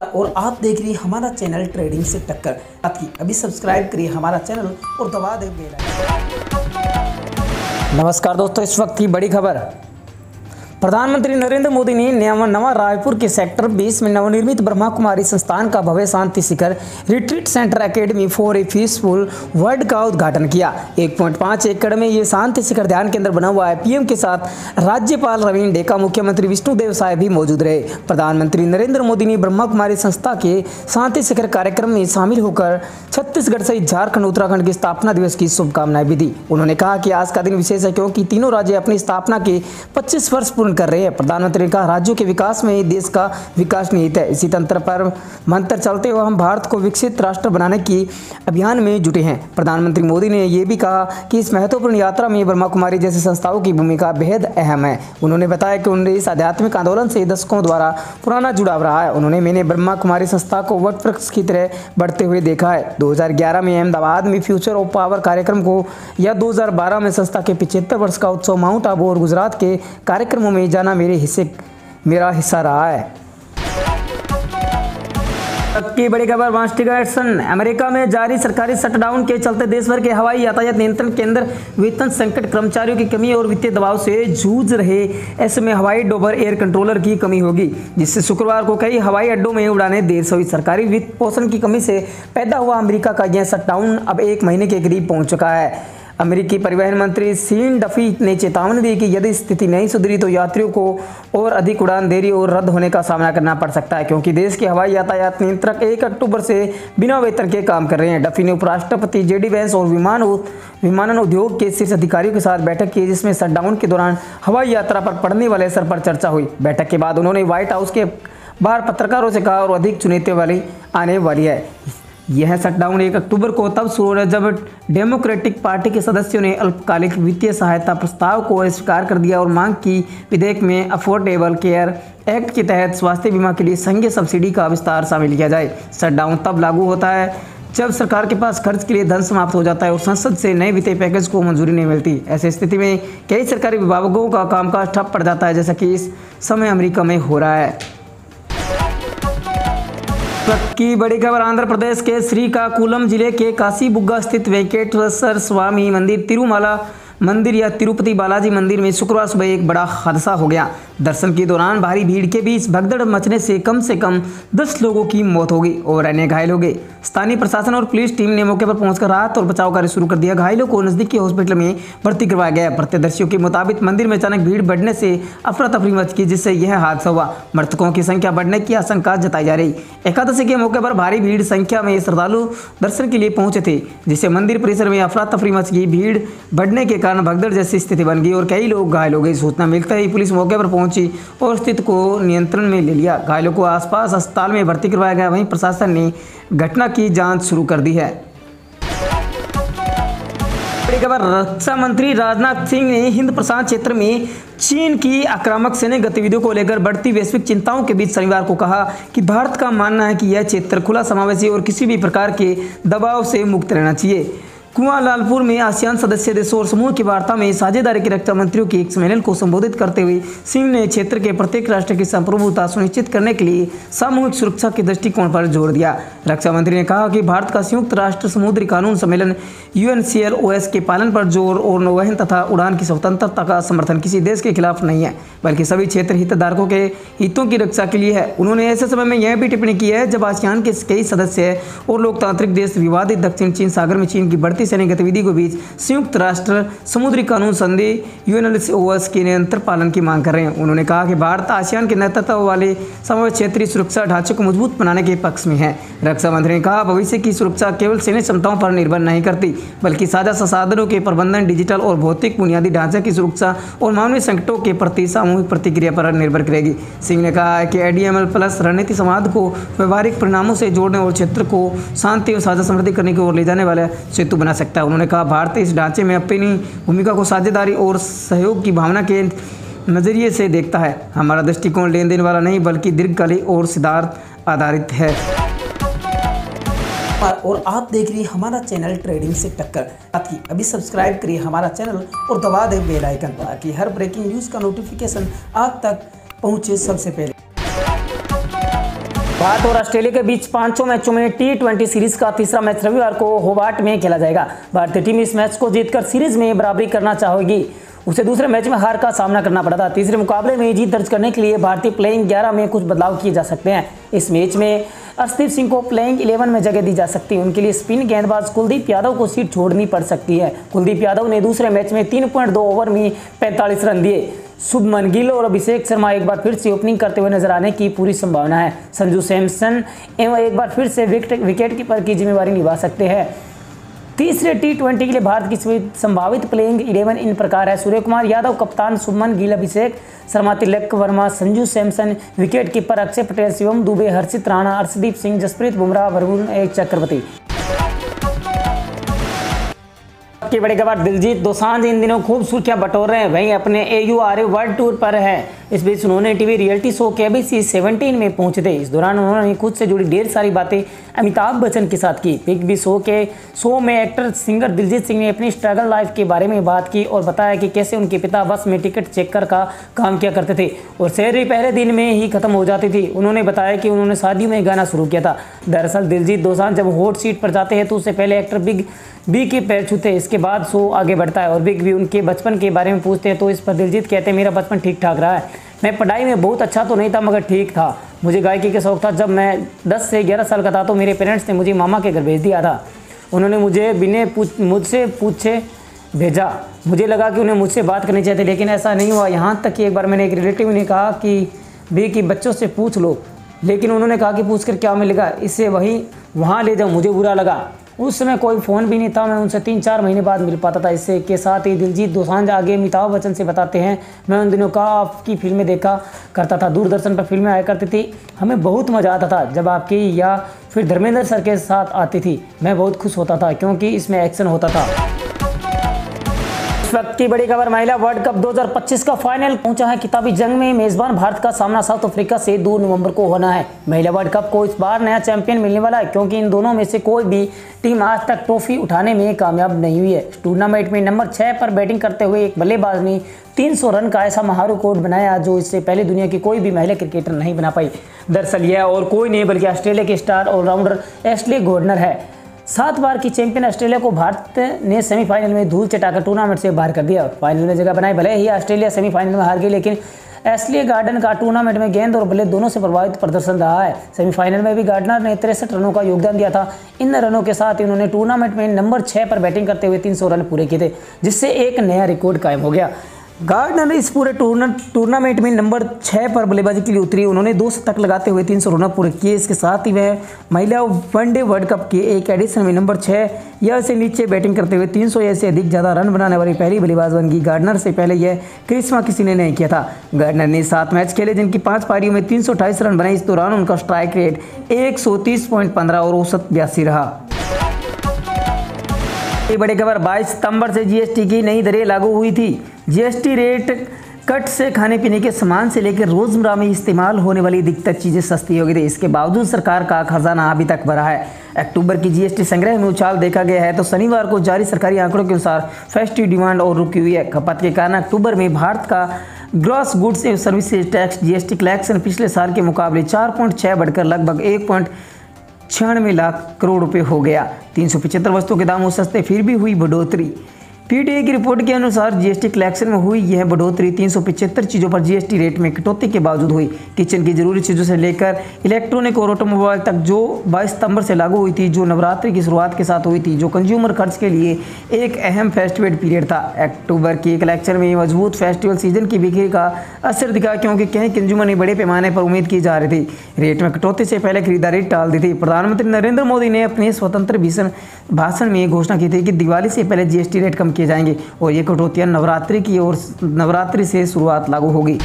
और आप देख रही हमारा चैनल ट्रेडिंग से टक्कर। साथ ही अभी सब्सक्राइब करिए हमारा चैनल और दबा दें बेल आइकन। नमस्कार दोस्तों, इस वक्त की बड़ी खबर। प्रधानमंत्री नरेंद्र मोदी ने नवा रायपुर के सेक्टर 20 में नवनिर्मित ब्रह्मा कुमारी संस्थान का भव्य Shanti Shikhar retreat centre academy for a peaceful world का उद्घाटन किया। 1.5 एकड़ में ये शांति शिखर ध्यान केंद्र बना हुआ है। पीएम के साथ राज्यपाल रवीन डेका, मुख्यमंत्री विष्णुदेव साय भी मौजूद रहे। प्रधानमंत्री नरेंद्र मोदी ने ब्रह्मा कुमारी संस्था के शांति शिखर कार्यक्रम में शामिल होकर छत्तीसगढ़ सहित झारखंड, उत्तराखंड के स्थापना दिवस की शुभकामनाएं भी दी। उन्होंने कहा कि आज का दिन विशेष है क्योंकि तीनों राज्य अपनी स्थापना के 25 वर्ष पूर्ण कर रहे हैं। प्रधानमंत्री ने कहा, राज्यों के विकास में देश का विकास निहित है। इसी तंत्र पर मंत्र चलते हुए हम भारत को विकसित राष्ट्र बनाने की अभियान में जुटे हैं। प्रधानमंत्री मोदी ने यह भी कहा कि इस महत्वपूर्ण यात्रा में ब्रह्मा कुमारी जैसी संस्थाओं की भूमिका बेहद अहम है। उन्होंने बताया कि उन्हें इस आध्यात्मिक आंदोलन से दशकों द्वारा पुराना जुड़ाव रहा है। मैंने ब्रह्मा कुमारी संस्था को वट वृक्ष की तरह बढ़ते हुए देखा है। 2011 में अहमदाबाद में फ्यूचर ऑफ पावर कार्यक्रम को या 2012 में संस्था के 75 वर्ष का उत्सव माउंट आबू और गुजरात के कार्यक्रमों में जाना मेरा हिस्सा रहा है। की बड़ी खबर, वाशिंगटन अमेरिका में जारी सरकारी शटडाउन के चलते देश भर के हवाई यातायात नियंत्रण केंद्र वेतन संकट, कर्मचारियों की कमी और वित्तीय दबाव से जूझ रहे। ऐसे में हवाई डोबर एयर कंट्रोलर की कमी होगी, जिससे शुक्रवार को कई हवाई अड्डों में उड़ानें देर से हुई। सरकारी वित्त पोषण की कमी से पैदा हुआ अमेरिका का यह शटडाउन अब 1 महीने के करीब पहुंच चुका है। अमेरिकी परिवहन मंत्री सीन डफी ने चेतावनी दी कि यदि स्थिति नहीं सुधरी तो यात्रियों को और अधिक उड़ान देरी और रद्द होने का सामना करना पड़ सकता है, क्योंकि देश के हवाई यातायात नियंत्रक 1 अक्टूबर से बिना वेतन के काम कर रहे हैं। डफी ने उपराष्ट्रपति जेडी वैंस और विमानन उद्योग के शीर्ष अधिकारियों के साथ बैठक की, जिसमें शटडाउन के दौरान हवाई यात्रा पर पड़ने वाले असर पर चर्चा हुई। बैठक के बाद उन्होंने व्हाइट हाउस के बाहर पत्रकारों से कहा, और अधिक चुनौतियां आने वाली है। यह शटडाउन 1 अक्टूबर को तब शुरू हुआ जब डेमोक्रेटिक पार्टी के सदस्यों ने अल्पकालिक वित्तीय सहायता प्रस्ताव को अस्वीकार कर दिया और मांग की विधेयक में अफोर्डेबल केयर एक्ट के तहत स्वास्थ्य बीमा के लिए संघीय सब्सिडी का विस्तार शामिल किया जाए। शटडाउन तब लागू होता है जब सरकार के पास खर्च के लिए धन समाप्त हो जाता है और संसद से नए वित्तीय पैकेज को मंजूरी नहीं मिलती। ऐसी स्थिति में कई सरकारी विभागों का कामकाज ठप पड़ जाता है, जैसा कि इस समय अमेरिका में हो रहा है। की बड़ी खबर, आंध्र प्रदेश के श्रीकाकुलम जिले के काशीबुग्गा स्थित वेंकटेश्वर स्वामी मंदिर, तिरुमला मंदिर या तिरुपति बालाजी मंदिर में शुक्रवार सुबह एक बड़ा हादसा हो गया। दर्शन के दौरान भारी भीड़ के बीच भगदड़ मचने से कम 10 लोगों की मौत हो गई और अन्य घायल हो गए। स्थानीय प्रशासन और पुलिस टीम ने मौके पर पहुंचकर राहत और बचाव कार्य शुरू कर दिया। घायलों को नजदीकी हॉस्पिटल में भर्ती करवाया गया। प्रत्यक्षदर्शियों के मुताबिक मंदिर में अचानक भीड़ बढ़ने से अफरा तफरी मच गई, जिससे यह हादसा हुआ। मृतकों की संख्या बढ़ने की आशंका जताई जा रही। एकादशी के मौके पर भारी भीड़ संख्या में श्रद्धालु दर्शन के लिए पहुंचे थे, जिससे मंदिर परिसर में अफरा तफरी मच गई। भीड़ बढ़ने के कारण भगदड़ जैसी स्थिति बन गई और कई लोग घायल हो गए। सूचना मिलते ही पुलिस मौके पर पहुंची और स्थिति को नियंत्रण में ले लिया। घायलों को आसपास अस्पताल में भर्ती करवाया गया। वहीं प्रशासन ने घटना की जांच शुरू कर दी है। रक्षा मंत्री राजनाथ सिंह ने हिंद प्रशांत क्षेत्र में चीन की आक्रामक सैन्य गतिविधियों को लेकर बढ़ती वैश्विक चिंताओं के बीच शनिवार को कहा कि भारत का मानना है कि यह क्षेत्र खुला, समावेशी और किसी भी प्रकार के दबाव से मुक्त रहना चाहिए। कुआलालंपुर में आसियान सदस्य देशों और समूह की वार्ता में साझेदारी के रक्षा मंत्रियों के एक सम्मेलन को संबोधित करते हुए सिंह ने क्षेत्र के प्रत्येक राष्ट्र की संप्रभुता सुनिश्चित करने के लिए सामूहिक सुरक्षा के दृष्टिकोण पर जोर दिया। रक्षा मंत्री ने कहा कि भारत का संयुक्त राष्ट्र समुद्री कानून सम्मेलन UNCLOS के पालन पर जोर और नौवहन तथा उड़ान की स्वतंत्रता का समर्थन किसी देश के खिलाफ नहीं है, बल्कि सभी क्षेत्र हितधारकों के हितों की रक्षा के लिए है। उन्होंने ऐसे समय में यह भी टिप्पणी की है जब आसियान के कई सदस्य और लोकतांत्रिक देश विवादित दक्षिण चीन सागर में चीन की बढ़ती सैन्य गतिविधि के बीच संयुक्त राष्ट्र समुद्री कानून संधि UNCLOS के निरंतर पालन की मांग कर रहे हैं। उन्होंने कहा कि भारत आसियान के नेतृत्व वाले समावेश क्षेत्रीय सुरक्षा ढांचे को मजबूत बनाने के पक्ष में है। रक्षा मंत्री ने कहा, भविष्य की सुरक्षा केवल सैन्य क्षमताओं पर निर्भर नहीं करती, बल्कि साझा संसाधनों के प्रबंधन, डिजिटल और भौतिक बुनियादी ढांचे की सुरक्षा और मानवीय संकटों के प्रति सामूहिक प्रतिक्रिया पर निर्भर करेगी। सिंह ने कहा है कि ADML+ रणनीति संवाद को व्यवहारिक परिणामों से जोड़ने और क्षेत्र को शांति और साझा समृद्धि करने की ओर ले जाने वाला सेतु बना सकता है। उन्होंने कहा, भारत इस ढांचे में अपनी भूमिका को साझेदारी और सहयोग की भावना के नजरिए से देखता है। हमारा दृष्टिकोण लेन देन वाला नहीं, बल्कि दीर्घकालिक और सिद्धांत आधारित है। और आप देख रही हमारा चैनल ट्रेडिंग से टक्कर। साथ ही अभी सब्सक्राइब करिए हमारा चैनल और दबा दें बेल आइकन, ताकि हर ब्रेकिंग न्यूज़ का नोटिफिकेशन आप तक पहुंचे सबसे पहले। भारत और ऑस्ट्रेलिया के बीच 5 मैचों में T20 सीरीज का तीसरा मैच रविवार को होबार्ट में खेला जाएगा। भारतीय टीम इस मैच को जीतकर सीरीज में बराबरी करना चाहेगी। उसे दूसरे मैच में हार का सामना करना पड़ा था। तीसरे मुकाबले में जीत दर्ज करने के लिए भारतीय प्लेइंग 11 में कुछ बदलाव किए जा सकते हैं। इस मैच में अर्शदीप सिंह को प्लेइंग 11 में जगह दी जा सकती है। उनके लिए स्पिन गेंदबाज कुलदीप यादव को सीट छोड़नी पड़ सकती है। कुलदीप यादव ने दूसरे मैच में 3.2 ओवर में 45 रन दिए। शुभमन गिल और अभिषेक शर्मा एक बार फिर से ओपनिंग करते हुए नजर आने की पूरी संभावना है। संजू सैमसन एक बार फिर से विकेट कीपर की जिम्मेदारी निभा सकते हैं। तीसरे T20 के लिए भारत की संभावित प्लेइंग 11 इन प्रकार है: सूर्य कुमार यादव कप्तान, शुभमन गिल, अभिषेक शर्मा, तिलक वर्मा, संजू सैमसन, विकेट कीपर अक्षय पटेल, शिवम दुबे, हर्षित राणा, अर्शदीप सिंह, जसप्रीत बुमराह, वरुण चक्रवर्ती। की बड़ी खबर, दिलजीत दोसांझ इन दिनों खूब सुर्खियां बटोर रहे हैं। वहीं अपने AURA वर्ल्ड टूर पर है। इस बीच उन्होंने टीवी रियलिटी शो KBC 17 में पहुंचे थे। इस दौरान उन्होंने खुद से जुड़ी ढेर सारी बातें अमिताभ बच्चन के साथ की। बिग बी शो में एक्टर सिंगर दिलजीत सिंह ने अपनी स्ट्रगल लाइफ के बारे में बात की और बताया कि कैसे उनके पिता बस में टिकट चेकर का काम किया करते थे और सैलरी पहले दिन में ही खत्म हो जाती थी। उन्होंने बताया कि उन्होंने शादी में गाना शुरू किया था। दरअसल दिलजीत दोसांझ जब हॉट सीट पर जाते हैं तो उससे पहले एक्टर बिग बी के पैर छूते हैं। इसके बाद शो आगे बढ़ता है और बिग बी उनके बचपन के बारे में पूछते हैं तो इस पर दिलजीत कहते हैं, मेरा बचपन ठीक ठाक रहा है। मैं पढ़ाई में बहुत अच्छा तो नहीं था मगर ठीक था। मुझे गायकी का शौक था। जब मैं 10 से 11 साल का था तो मेरे पेरेंट्स ने मुझे मामा के घर भेज दिया था। उन्होंने मुझे मुझसे पूछे भेजा। मुझे लगा कि उन्हें मुझसे बात करनी चाहिए थी लेकिन ऐसा नहीं हुआ। यहाँ तक कि एक बार मैंने एक रिलेटिव ने कहा कि भी कि बच्चों से पूछ लो, लेकिन उन्होंने कहा कि पूछ कर क्या मिलेगा, इससे वहाँ ले जाओ। मुझे बुरा लगा। उस समय कोई फ़ोन भी नहीं था। मैं उनसे 3-4 महीने बाद मिल पाता था। इससे के साथ ही दिलजीत दोसांझ आगे अमिताभ बच्चन से बताते हैं, मैं उन दिनों का आपकी फिल्में देखा करता था। दूरदर्शन पर फिल्में आया करती थी। हमें बहुत मज़ा आता था जब आपकी या फिर धर्मेंद्र सर के साथ आती थी। मैं बहुत खुश होता था क्योंकि इसमें एक्शन होता था। इस वक्त की बड़ी खबर, महिला वर्ल्ड कप 2025 का फाइनल पहुंचा है। किताबी जंग में मेजबान भारत का सामना साउथ अफ्रीका से 2 नवंबर को होना है। महिला वर्ल्ड कप को इस बार नया चैंपियन मिलने वाला है क्योंकि इन दोनों में से कोई भी टीम आज तक ट्रॉफी उठाने में कामयाब नहीं हुई है। टूर्नामेंट में नंबर 6 पर बैटिंग करते हुए एक बल्लेबाज ने 300 रन का ऐसा महारिकॉर्ड बनाया जो इससे पहले दुनिया की कोई भी महिला क्रिकेटर नहीं बना पाई। दरअसल यह और कोई नहीं बल्कि ऑस्ट्रेलिया के स्टार ऑलराउंडर एशले गॉर्डनर है। 7 बार की चैंपियन ऑस्ट्रेलिया को भारत ने सेमीफाइनल में धूल चटाकर टूर्नामेंट से बाहर कर दिया। फाइनल में जगह बनाई। भले ही ऑस्ट्रेलिया सेमीफाइनल में हार गई लेकिन एशले गार्डन का टूर्नामेंट में गेंद और बल्ले दोनों से प्रभावित प्रदर्शन रहा है। सेमीफाइनल में भी गार्डनर ने 63 रनों का योगदान दिया था। इन रनों के साथ उन्होंने टूर्नामेंट में नंबर 6 पर बैटिंग करते हुए 300 रन पूरे किए थे जिससे एक नया रिकॉर्ड कायम हो गया। गार्डनर ने इस पूरे टूर्नामेंट में नंबर 6 पर बल्लेबाजी के लिए उतरी। उन्होंने 2 शतक लगाते हुए 300 रन पूरे किए। इसके साथ ही वह महिला वनडे वर्ल्ड कप के एक एडिशन में नंबर 6 या से नीचे बैटिंग करते हुए 300 या से अधिक ज़्यादा रन बनाने वाली पहली बल्लेबाज बन गई। गार्डनर से पहले यह करिश्मा किसी ने नहीं किया था। गार्डनर ने 7 मैच खेले जिनकी 5 पारियों में 328 रन बनाए। इस दौरान उनका स्ट्राइक रेट 130.15 और औसत 82 रहा। बड़ी खबर, 22 सितंबर से GST की नई दरें लागू हुई थी। GST रेट कट से खाने पीने के सामान से लेकर रोजमर्रा में इस्तेमाल होने वाली अधिकतर चीज़ें सस्ती हो गई थी। इसके बावजूद सरकार का खजाना अभी तक भरा है। अक्टूबर की GST संग्रह में उछाल देखा गया है तो शनिवार को जारी सरकारी आंकड़ों के अनुसार फेस्टिव डिमांड और रुकी हुई है। खपत के कारण अक्टूबर में भारत का ग्रॉस गुड्स एवं सर्विसेज टैक्स GST कलेक्शन पिछले साल के मुकाबले 4.6 बढ़कर लगभग 1.96 लाख करोड़ रुपए हो गया। 375 वस्तुओं के दामों सस्ते फिर भी हुई बढ़ोतरी। PTA की रिपोर्ट के अनुसार GST कलेक्शन में हुई यह बढ़ोतरी 375 चीज़ों पर GST रेट में कटौती के बावजूद हुई। किचन की जरूरी चीज़ों से लेकर इलेक्ट्रॉनिक और ऑटोमोबाइल तक जो 22 सितंबर से लागू हुई थी, जो नवरात्रि की शुरुआत के साथ हुई थी, जो कंज्यूमर खर्च के लिए एक अहम फेस्टिवल पीरियड था। अक्टूबर की कलेक्शन में मजबूत फेस्टिवल सीजन की बिक्री का असर दिखा क्योंकि कई कंज्यूमर ने बड़े पैमाने पर उम्मीद की जा रही थी। रेट में कटौती से पहले खरीदारी टाल दी थी। प्रधानमंत्री नरेंद्र मोदी ने अपने स्वतंत्र भाषण में घोषणा की थी कि दिवाली से पहले GST रेट कम किए जाएंगे और ये कटौतियां नवरात्रि से शुरुआत लागू होगी।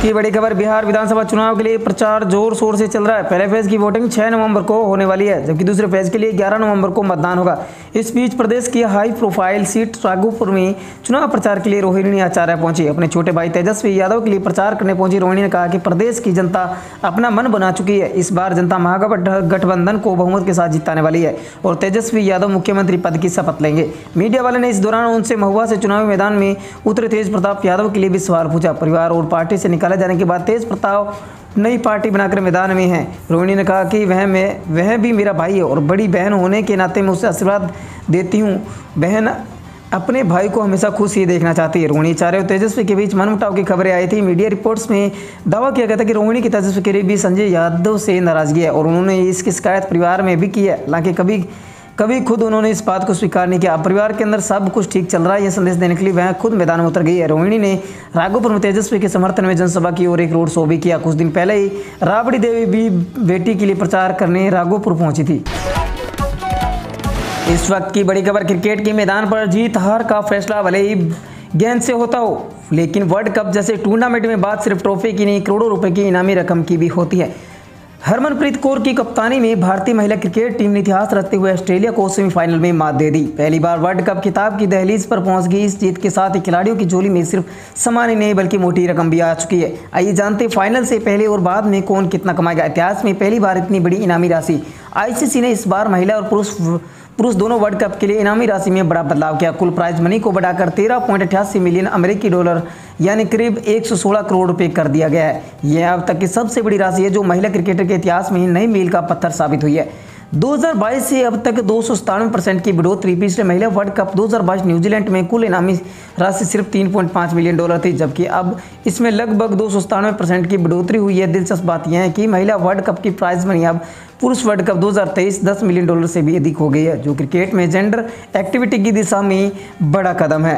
की बड़ी खबर, बिहार विधानसभा चुनाव के लिए प्रचार जोर शोर से चल रहा है। पहले फेज की वोटिंग 6 नवंबर को होने वाली है जबकि दूसरे फेज के लिए 11 नवंबर को मतदान होगा। इस बीच प्रदेश की हाई प्रोफाइल सीट राघोपुर में चुनाव प्रचार के लिए रोहिणी आचार्य पहुंची। अपने छोटे भाई तेजस्वी यादव के लिए प्रचार करने पहुंची रोहिणी ने कहा कि प्रदेश की जनता अपना मन बना चुकी है। इस बार जनता महागठबंधन को बहुमत के साथ जिताने वाली है और तेजस्वी यादव मुख्यमंत्री पद की शपथ लेंगे। मीडिया वाले ने इस दौरान उनसे महुआ से चुनावी मैदान में उतरे तेज प्रताप यादव के लिए भी सवाल पूछा। परिवार और पार्टी से निकाले जाने के बाद तेज प्रताप नई पार्टी बनाकर मैदान में हैं। रोहिणी ने कहा कि वह भी मेरा भाई है और बड़ी बहन होने के नाते मैं उसे आशीर्वाद देती हूँ। बहन अपने भाई को हमेशा खुश ही देखना चाहती है। रोहिणी चारे और तेजस्वी के बीच मनमुटाव की खबरें आई थी। मीडिया रिपोर्ट्स में दावा किया गया था कि रोहिणी की तेजस्वी के बीच संजय यादव से नाराजगी है और उन्होंने इसकी शिकायत परिवार में भी की है। हालांकि कभी खुद उन्होंने इस बात को स्वीकार नहीं किया। अब परिवार के अंदर सब कुछ ठीक चल रहा है, यह संदेश देने के लिए वह खुद मैदान में उतर गई है। रोहिणी ने राघोपुर में तेजस्वी के समर्थन में जनसभा की और एक रोड शो भी किया। कुछ दिन पहले ही राबड़ी देवी भी बेटी के लिए प्रचार करने राघोपुर पहुंची थी। इस वक्त की बड़ी खबर, क्रिकेट के मैदान पर जीत हार का फैसला भले ही गेंद से होता हो, लेकिन वर्ल्ड कप जैसे टूर्नामेंट में बात सिर्फ ट्रॉफी की नहीं, करोड़ों रुपए की इनामी रकम की भी होती है। हरमनप्रीत कौर की कप्तानी में भारतीय महिला क्रिकेट टीम ने इतिहास रचते हुए ऑस्ट्रेलिया को सेमीफाइनल में मात दे दी। पहली बार वर्ल्ड कप खिताब की दहलीज पर पहुंच गई। इस जीत के साथ ही खिलाड़ियों की झोली में सिर्फ सामान ही नहीं बल्कि मोटी रकम भी आ चुकी है। आइए जानते फाइनल से पहले और बाद में कौन कितना कमाएगा। इतिहास में पहली बार इतनी बड़ी इनामी राशि। आईसीसी ने इस बार महिला और पुरुष दोनों वर्ल्ड कप के लिए इनामी राशि में बड़ा बदलाव किया। कुल प्राइज मनी को बढ़ाकर 13.88 मिलियन अमेरिकी डॉलर यानी करीब 116 करोड़ रुपए कर दिया गया है। यह अब तक की सबसे बड़ी राशि है जो महिला क्रिकेटर के इतिहास में नई मील का पत्थर साबित हुई है। 2022 से अब तक 297% की बढ़ोतरी। पिछले महिला वर्ल्ड कप 2022 न्यूजीलैंड में कुल इनामी राशि सिर्फ 3.5 मिलियन डॉलर थी, जबकि अब इसमें लगभग 297% की बढ़ोतरी हुई है। दिलचस्प बात यह है कि महिला वर्ल्ड कप की प्राइज मनी अब पुरुष वर्ल्ड कप 2023 10 मिलियन डॉलर से भी अधिक हो गई है, जो क्रिकेट में जेंडर एक्टिविटी की दिशा में बड़ा कदम है।